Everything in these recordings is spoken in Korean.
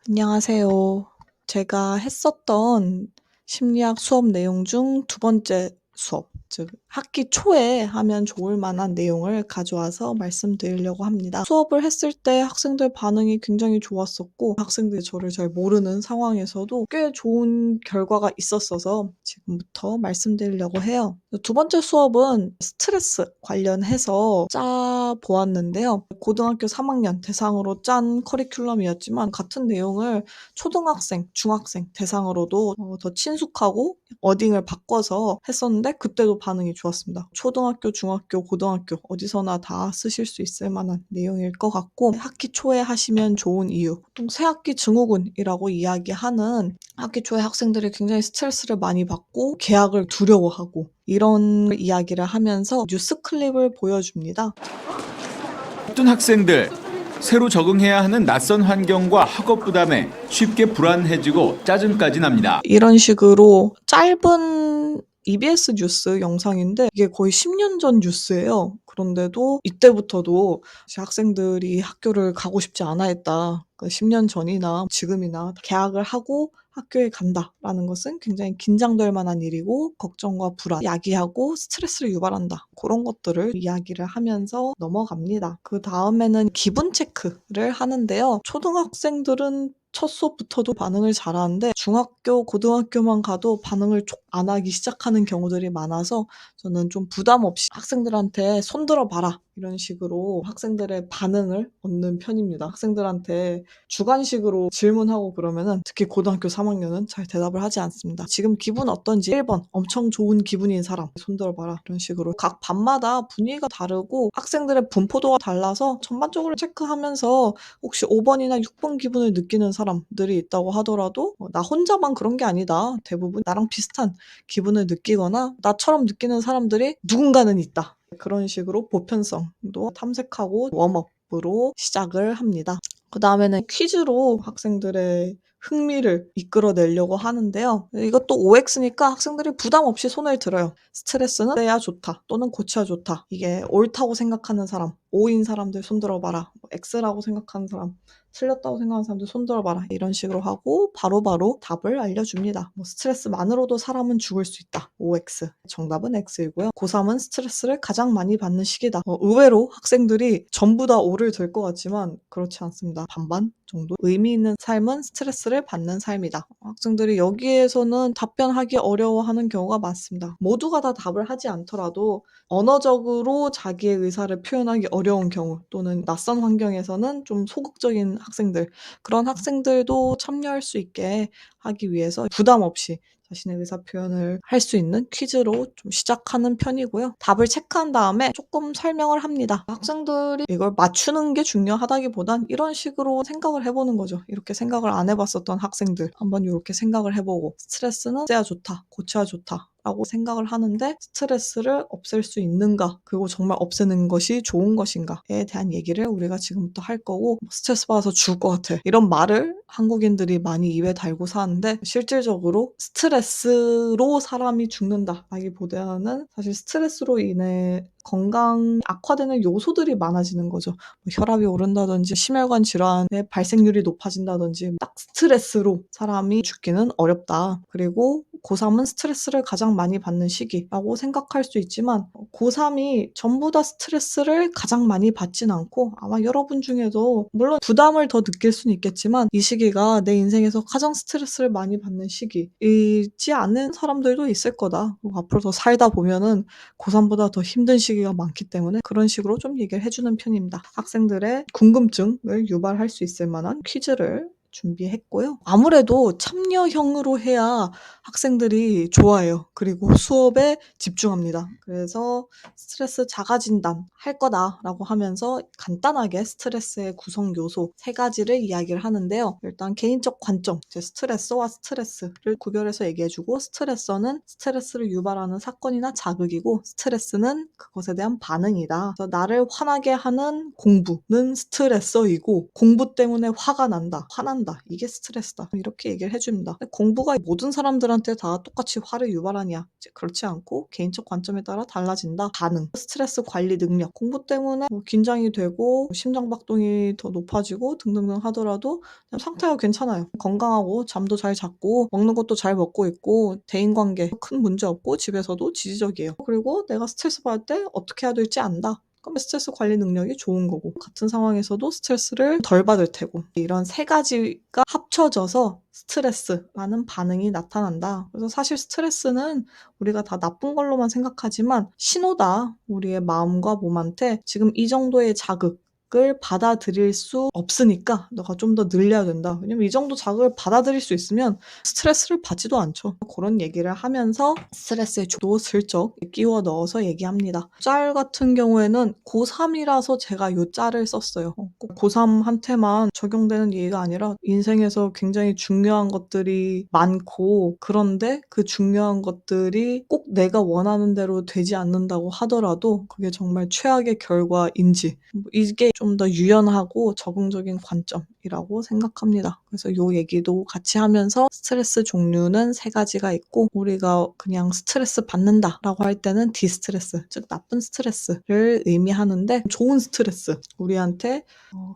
안녕하세요. 제가 했었던 심리학 수업 내용 중 두 번째 수업, 즉 학기 초에 하면 좋을 만한 내용을 가져와서 말씀드리려고 합니다. 수업을 했을 때 학생들 반응이 굉장히 좋았었고 학생들이 저를 잘 모르는 상황에서도 꽤 좋은 결과가 있었어서 지금부터 말씀드리려고 해요. 두 번째 수업은 스트레스 관련해서 짜 보았는데요. 고등학교 3학년 대상으로 짠 커리큘럼이었지만 같은 내용을 초등학생, 중학생 대상으로도 더 친숙하고 워딩을 바꿔서 했었는데 그때도 반응이 좋았습니다. 초등학교, 중학교, 고등학교 어디서나 다 쓰실 수 있을 만한 내용일 것 같고 학기 초에 하시면 좋은 이유, 보통 새학기 증후군이라고 이야기하는 학기 초에 학생들이 굉장히 스트레스를 많이 받고 개학을 두려워하고 이런 이야기를 하면서 뉴스 클립을 보여줍니다. 어떤 학생들 새로 적응해야 하는 낯선 환경과 학업 부담에 쉽게 불안해지고 짜증까지 납니다. 이런 식으로 짧은 EBS 뉴스 영상인데 이게 거의 10년 전 뉴스예요. 그런데도 이때부터도 학생들이 학교를 가고 싶지 않아 했다. 10년 전이나 지금이나 개학을 하고 학교에 간다라는 것은 굉장히 긴장될 만한 일이고 걱정과 불안, 야기하고 스트레스를 유발한다. 그런 것들을 이야기를 하면서 넘어갑니다. 그 다음에는 기분 체크를 하는데요. 초등학생들은 첫 수업부터도 반응을 잘하는데 중학교, 고등학교만 가도 반응을 안 하기 시작하는 경우들이 많아서 저는 좀 부담 없이 학생들한테 손 들어봐라 이런 식으로 학생들의 반응을 얻는 편입니다. 학생들한테 주관식으로 질문하고 그러면은 특히 고등학교 3학년은 잘 대답을 하지 않습니다. 지금 기분 어떤지 1번 엄청 좋은 기분인 사람 손 들어봐라 이런 식으로 각 반마다 분위기가 다르고 학생들의 분포도가 달라서 전반적으로 체크하면서 혹시 5번이나 6번 기분을 느끼는 사람들이 있다고 하더라도 나 혼자만 그런 게 아니다. 대부분 나랑 비슷한 기분을 느끼거나 나처럼 느끼는 사람들이 누군가는 있다. 그런 식으로 보편성도 탐색하고 웜업으로 시작을 합니다. 그 다음에는 퀴즈로 학생들의 흥미를 이끌어내려고 하는데요. 이것도 OX니까 학생들이 부담 없이 손을 들어요. 스트레스는 빼야 좋다 또는 고쳐야 좋다. 이게 옳다고 생각하는 사람, O인 사람들 손 들어봐라. X라고 생각하는 사람, 틀렸다고 생각하는 사람들 손 들어봐라. 이런 식으로 하고 바로바로 답을 알려줍니다. 스트레스만으로도 사람은 죽을 수 있다. OX. 정답은 X이고요. 고3은 스트레스를 가장 많이 받는 시기다. 의외로 학생들이 전부 다 O를 들 것 같지만 그렇지 않습니다. 반반 정도 의미 있는 삶은 스트레스를 받는 삶이다. 학생들이 여기에서는 답변하기 어려워하는 경우가 많습니다. 모두가 다 답을 하지 않더라도 언어적으로 자기의 의사를 표현하기 어려운 경우 또는 낯선 환경에서는 좀 소극적인 학생들, 그런 학생들도 참여할 수 있게 하기 위해서 부담 없이 자신의 의사 표현을 할 수 있는 퀴즈로 좀 시작하는 편이고요. 답을 체크한 다음에 조금 설명을 합니다. 학생들이 이걸 맞추는 게 중요하다기보단 이런 식으로 생각을 해보는 거죠. 이렇게 생각을 안 해봤었던 학생들 한번 이렇게 생각을 해보고 스트레스는 없애야 좋다, 고쳐야 좋다. 라고 생각을 하는데 스트레스를 없앨 수 있는가 그리고 정말 없애는 것이 좋은 것인가에 대한 얘기를 우리가 지금부터 할 거고 스트레스 받아서 죽을 것 같아 이런 말을 한국인들이 많이 입에 달고 사는데 실질적으로 스트레스로 사람이 죽는다라기보다는 사실 스트레스로 인해 건강 악화되는 요소들이 많아지는 거죠. 혈압이 오른다든지 심혈관 질환의 발생률이 높아진다든지 딱 스트레스로 사람이 죽기는 어렵다. 그리고 고3은 스트레스를 가장 많이 받는 시기라고 생각할 수 있지만 고3이 전부 다 스트레스를 가장 많이 받진 않고 아마 여러분 중에도 물론 부담을 더 느낄 수는 있겠지만 이 시기가 내 인생에서 가장 스트레스를 많이 받는 시기이지 않은 사람들도 있을 거다. 앞으로 더 살다 보면은 고3보다 더 힘든 시기가 많기 때문에 그런 식으로 좀 얘기를 해주는 편입니다. 학생들의 궁금증을 유발할 수 있을 만한 퀴즈를 준비했고요. 아무래도 참여형으로 해야 학생들이 좋아해요. 그리고 수업에 집중합니다. 그래서 스트레스 자가 진단 할 거다라고 하면서 간단하게 스트레스의 구성 요소 3가지를 이야기를 하는데요. 일단 개인적 관점, 스트레스와 스트레스를 구별해서 얘기해주고 스트레서는 스트레스를 유발하는 사건이나 자극이고 스트레스는 그것에 대한 반응이다. 그래서 나를 화나게 하는 공부는 스트레서이고 공부 때문에 화가 난다, 화난다. 화낸다. 이게 스트레스다. 이렇게 얘기를 해줍니다. 공부가 모든 사람들한테 다 똑같이 화를 유발하냐? 이제 그렇지 않고 개인적 관점에 따라 달라진다. 반응, 스트레스 관리 능력, 공부 때문에 긴장이 되고 심장박동이 더 높아지고 등등등 하더라도 그냥 상태가 괜찮아요. 건강하고 잠도 잘 잤고 먹는 것도 잘 먹고 있고 대인관계 큰 문제 없고 집에서도 지지적이에요. 그리고 내가 스트레스 받을 때 어떻게 해야 될지 안다. 그럼 스트레스 관리 능력이 좋은 거고 같은 상황에서도 스트레스를 덜 받을 테고 이런 세 가지가 합쳐져서 스트레스라는 반응이 나타난다. 그래서 사실 스트레스는 우리가 다 나쁜 걸로만 생각하지만 신호다. 우리의 마음과 몸한테 지금 이 정도의 자극을 받아들일 수 없으니까 너가 좀 더 늘려야 된다. 왜냐면 이 정도 자극을 받아들일 수 있으면 스트레스를 받지도 않죠. 그런 얘기를 하면서 스트레스의 주도 슬쩍 끼워 넣어서 얘기합니다. 짤 같은 경우에는 고3이라서 제가 요 짤을 썼어요. 꼭 고3한테만 적용되는 얘기가 아니라 인생에서 굉장히 중요한 것들이 많고 그런데 그 중요한 것들이 꼭 내가 원하는 대로 되지 않는다고 하더라도 그게 정말 최악의 결과인지 이게 좀 더 유연하고 적응적인 관점이라고 생각합니다. 그래서 요 얘기도 같이 하면서 스트레스 종류는 세 가지가 있고 우리가 그냥 스트레스 받는다라고 할 때는 디스트레스, 즉 나쁜 스트레스를 의미하는데 좋은 스트레스, 우리한테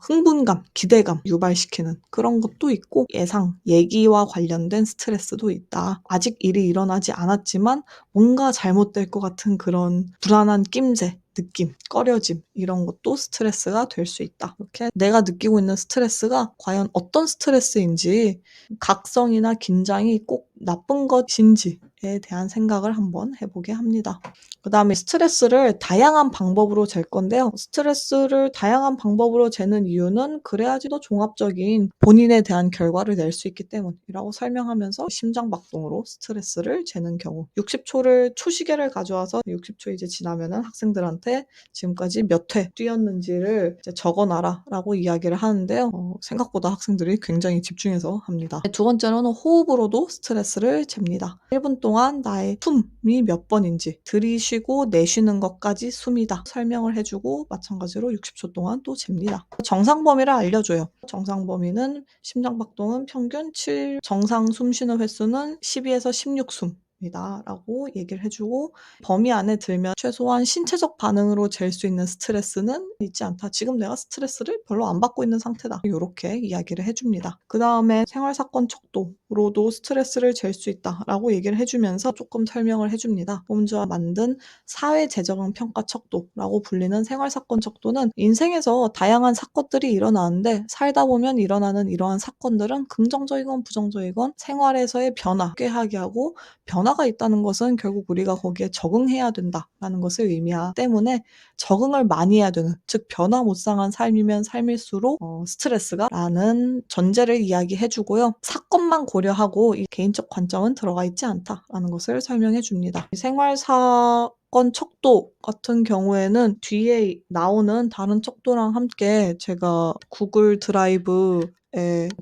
흥분감, 기대감 유발시키는 그런 것도 있고 예상, 예기와 관련된 스트레스도 있다. 아직 일이 일어나지 않았지만 뭔가 잘못될 것 같은 그런 불안한 낌새, 느낌, 꺼려짐 이런 것도 스트레스가 될 수 있다. 이렇게 내가 느끼고 있는 스트레스가 과연 어떤 스트레스인지 각성이나 긴장이 꼭 나쁜 것인지에 대한 생각을 한번 해보게 합니다. 그 다음에 스트레스를 다양한 방법으로 잴 건데요. 스트레스를 다양한 방법으로 재는 이유는 그래야지 더 종합적인 본인에 대한 결과를 낼 수 있기 때문이라고 설명하면서 심장박동으로 스트레스를 재는 경우 60초를 초시계를 가져와서 60초 이제 지나면은 학생들한테 지금까지 몇 회 뛰었는지를 이제 적어놔라 라고 이야기를 하는데요. 생각보다 학생들이 굉장히 집중해서 합니다. 두 번째로는 호흡으로도 스트레스를 잽니다. 1분 동안 나의 숨이 몇 번인지 들이쉬고 내쉬는 것까지 숨이다 설명을 해주고 마찬가지로 60초 동안 또 잽니다. 정상 범위를 알려줘요. 정상 범위는 심장박동은 평균 7, 정상 숨 쉬는 횟수는 12에서 16숨 이다 라고 얘기를 해주고 범위 안에 들면 최소한 신체적 반응으로 잴 수 있는 스트레스는 있지 않다. 지금 내가 스트레스를 별로 안 받고 있는 상태다. 이렇게 이야기를 해줍니다. 그 다음에 생활사건 척도로도 스트레스를 잴 수 있다 라고 얘기를 해주면서 조금 설명을 해줍니다. 홈즈와 만든 사회재적응 평가 척도라고 불리는 생활사건 척도는 인생에서 다양한 사건들이 일어나는데 살다 보면 일어나는 이러한 사건들은 긍정적이건 부정적이건 생활에서의 변화, 꾀하게 하고 변화가 있다는 것은 결국 우리가 거기에 적응해야 된다라는 것을 의미하기 때문에 적응을 많이 해야 되는, 즉 변화 무쌍한 삶이면 삶일수록 스트레스가 라는 전제를 이야기해주고요. 사건만 고려하고 이 개인적 관점은 들어가 있지 않다라는 것을 설명해 줍니다. 생활사건 척도 같은 경우에는 뒤에 나오는 다른 척도랑 함께 제가 구글 드라이브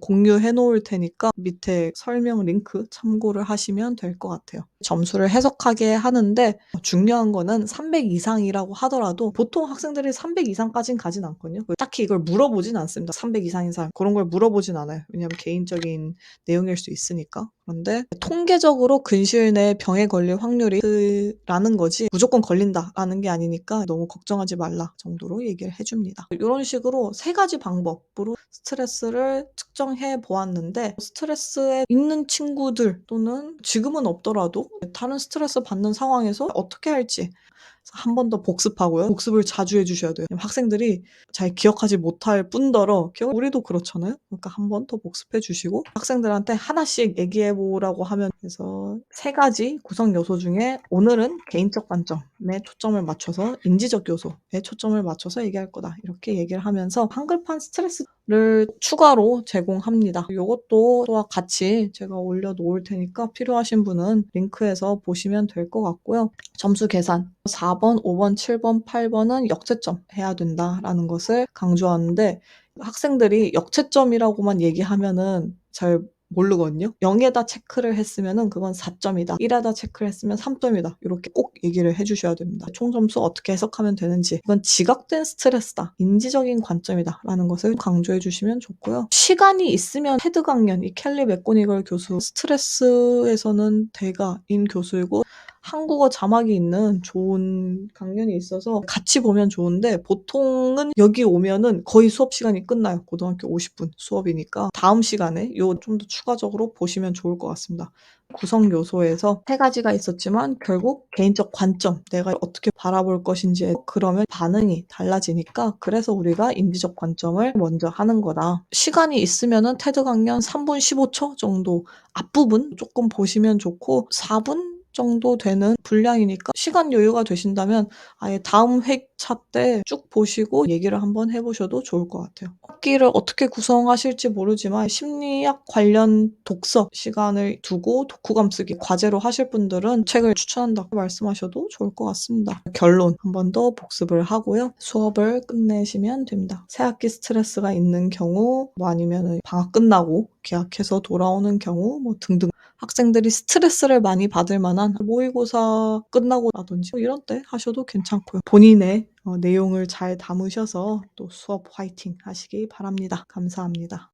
공유해 놓을 테니까 밑에 설명 링크 참고를 하시면 될 것 같아요. 점수를 해석하게 하는데 중요한 거는 300 이상이라고 하더라도 보통 학생들이 300 이상까지는 가진 않거든요. 딱히 이걸 물어보진 않습니다. 300 이상인 사람 그런 걸 물어보진 않아요. 왜냐하면 개인적인 내용일 수 있으니까. 그런데 통계적으로 근시일 내에 병에 걸릴 확률이 라는 거지 무조건 걸린다라는 게 아니니까 너무 걱정하지 말라 정도로 얘기를 해줍니다. 이런 식으로 세 가지 방법으로 스트레스를 측정해 보았는데 스트레스에 있는 친구들 또는 지금은 없더라도 다른 스트레스 받는 상황에서 어떻게 할지 한 번 더 복습하고요. 복습을 자주 해주셔야 돼요. 학생들이 잘 기억하지 못할 뿐더러 우리도 그렇잖아요. 그러니까 한 번 더 복습해 주시고 학생들한테 하나씩 얘기해 보라고 하면 그래서 세 가지 구성 요소 중에 오늘은 개인적 관점에 초점을 맞춰서 인지적 요소에 초점을 맞춰서 얘기할 거다. 이렇게 얘기를 하면서 한글판 스트레스를 추가로 제공합니다. 이것도 또한 같이 제가 올려놓을 테니까 필요하신 분은 링크에서 보시면 될 것 같고요. 점수 계산 4번, 5번, 7번, 8번은 역채점 해야 된다라는 것을 강조하는데 학생들이 역채점이라고만 얘기하면은 잘 모르거든요. 0에다 체크를 했으면은 그건 4점이다. 1에다 체크를 했으면 3점이다. 이렇게 꼭 얘기를 해주셔야 됩니다. 총점수 어떻게 해석하면 되는지 이건 지각된 스트레스다. 인지적인 관점이다. 라는 것을 강조해 주시면 좋고요. 시간이 있으면 헤드 강연, 이 켈리 맥고니걸 교수 스트레스에서는 대가인 교수이고 한국어 자막이 있는 좋은 강연이 있어서 같이 보면 좋은데 보통은 여기 오면은 거의 수업 시간이 끝나요. 고등학교 50분 수업이니까 다음 시간에 요 좀 더 추가적으로 보시면 좋을 것 같습니다. 구성 요소에서 3가지가 있었지만 결국 개인적 관점, 내가 어떻게 바라볼 것인지에 그러면 반응이 달라지니까 그래서 우리가 인지적 관점을 먼저 하는 거다. 시간이 있으면은 테드 강연 3분 15초 정도 앞부분 조금 보시면 좋고 4분 정도 되는 분량이니까 시간 여유가 되신다면 아예 다음 회차 때 쭉 보시고 얘기를 한번 해보셔도 좋을 것 같아요. 학기를 어떻게 구성하실지 모르지만 심리학 관련 독서 시간을 두고 독후감 쓰기 과제로 하실 분들은 책을 추천한다고 말씀하셔도 좋을 것 같습니다. 결론 한 번 더 복습을 하고요. 수업을 끝내시면 됩니다. 새학기 스트레스가 있는 경우 뭐 아니면 방학 끝나고 개학해서 돌아오는 경우 뭐 등등 학생들이 스트레스를 많이 받을 만한 모의고사 끝나고 라든지 이런 때 하셔도 괜찮고요. 본인의 내용을 잘 담으셔서 또 수업 화이팅 하시기 바랍니다. 감사합니다.